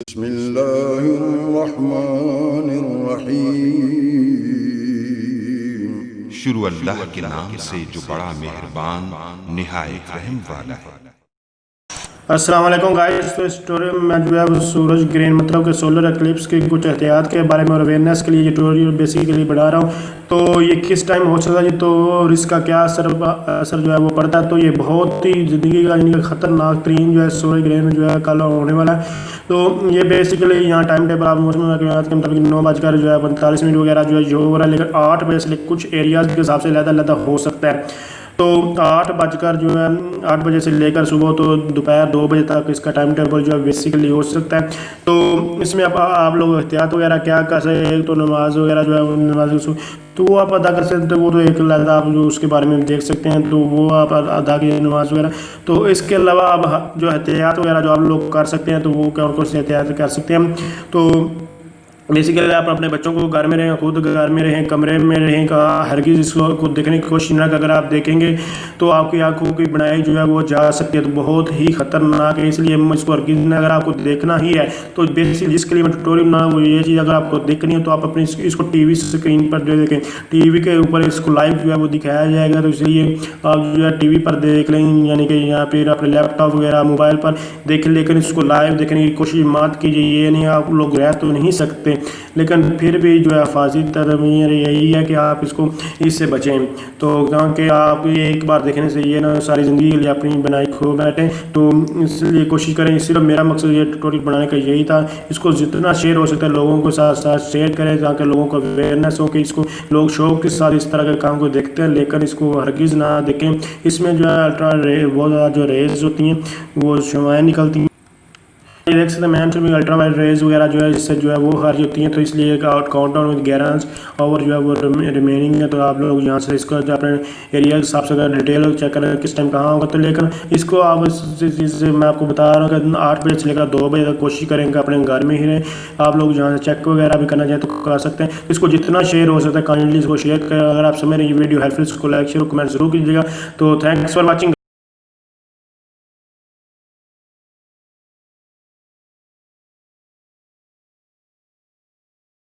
बिस्मिल्लाहिर्रहमानिर्रहीम। शुरू अल्लाह के नाम से जो बड़ा मेहरबान निहायत रहम वाला है। अस्सलाम वालेकुम गाइस। तो स्टोरी में मैं जो है वो सूरज ग्रहण मतलब कि सोलर एक्लिप्स की कुछ एहतियात के बारे में और अवेयरनेस के लिए ये ट्यूटोरियल बेसिकली बना रहा हूँ। तो ये किस टाइम हो सकता है, तो इसका क्या असर जो है वो पड़ता है। तो ये बहुत ही ज़िंदगी का यानी खतरनाक तरीन जो है सूरज ग्रहण जो है कल होने वाला है। तो ये बेसिकली यहाँ टाइम टेबल आप मौसम के मतलब 9:45 वगैरह जो है जो हो रहा है, लेकिन 8 बजे से कुछ एरियाज़ के हिसाब से अलग हो सकता है। तो 8 बजकर जो है 8 बजे से लेकर सुबह तो दोपहर 2 बजे तक इसका टाइम टेबल जो है बेसिकली हो सकता है। तो इसमें आप लोग एहतियात वगैरह क्या कर सकते हैं। एक तो नमाज वगैरह जो है नमाज तो वो आप अदा कर सकते हैं, वो तो एक अलग आप जो उसके बारे में देख सकते हैं, तो वो आप अदा कीजिए नमाज वगैरह। तो इसके अलावा आप जो एहतियात वगैरह जो आप लोग कर सकते हैं, तो वो कौन कौन से एहतियात कर सकते हैं। तो बेसिकली आप अपने बच्चों को घर में रहें, खुद घर में रहें, कमरे में रहें का हरगिज़ इसको देखने की कोशिश ना। अगर आप देखेंगे तो आपकी आंखों की बनाई जो है वो जा सकती है, तो बहुत ही खतरनाक है। इसलिए इसको हरगिज़ ना, अगर आपको देखना ही है तो बेसिकली जिसके लिए मैं ट्यूटोरियल बना वो ये चीज़ अगर आपको देखनी है तो आप अपनी इसको टीवी स्क्रीन पर जो देखें, टीवी के ऊपर इसको लाइव जो है वो दिखाया जाएगा। तो इसलिए आप जो है टीवी पर देख लें, यानी कि यहाँ फिर अपने लैपटॉप वगैरह मोबाइल पर देखें, लेकिन इसको लाइव देखने की कोशिश मत कीजिए। ये नहीं आप लोग रह तो नहीं सकते, लेकिन फिर भी जो है हिफाजी तरमीर यही है कि आप इससे बचें। तो क्योंकि आप ये एक बार देखने से ये ना सारी ज़िंदगी के लिए अपनी बनाई खो बैठें, तो इसलिए कोशिश करें। सिर्फ मेरा मकसद ये ट्यूटोरियल बनाने का यही था। इसको जितना शेयर हो सकता है लोगों के साथ साथ शेयर करें, ताकि लोगों को अवेयरनेस हो कि इसको लोग शौक के साथ इस तरह के काम को देखते हैं, लेकिन इसको हरगिज़ ना देखें। इसमें जो है अल्ट्रा बहुत ज़्यादा जो रेज होती हैं वो शुमाएँ निकलती हैं, देख सकते हैं मैन में अल्ट्रा वाइट रेज वगैरह जो है इससे जो है वो हार होती हैं। तो इसलिए काउंटडाउन में 11 और जो है वो रिमेनिंग है। तो आप लोग यहाँ से इसको जो अपने एरिया के हिसाब से अगर डिटेल चेक करें किस टाइम कहाँ होगा, तो लेकिन इसको आप चीज़ मैं आपको बता रहा हूँ कि 8 बजे से लेकर 2 बजे तक कोशिश करेंगे अपने घर में ही रहें। आप लोग जहाँ से चेक वगैरह भी करना चाहें तो कर सकते हैं। इसको जितना शेयर हो सकता है काइंडली इसको शेयर करें। अगर आप समझ रहे ये वीडियो हेल्पफुल, इसको लाइक शेयर कमेंट जरूर कीजिएगा। तो थैंक्स फॉर वॉचिंग।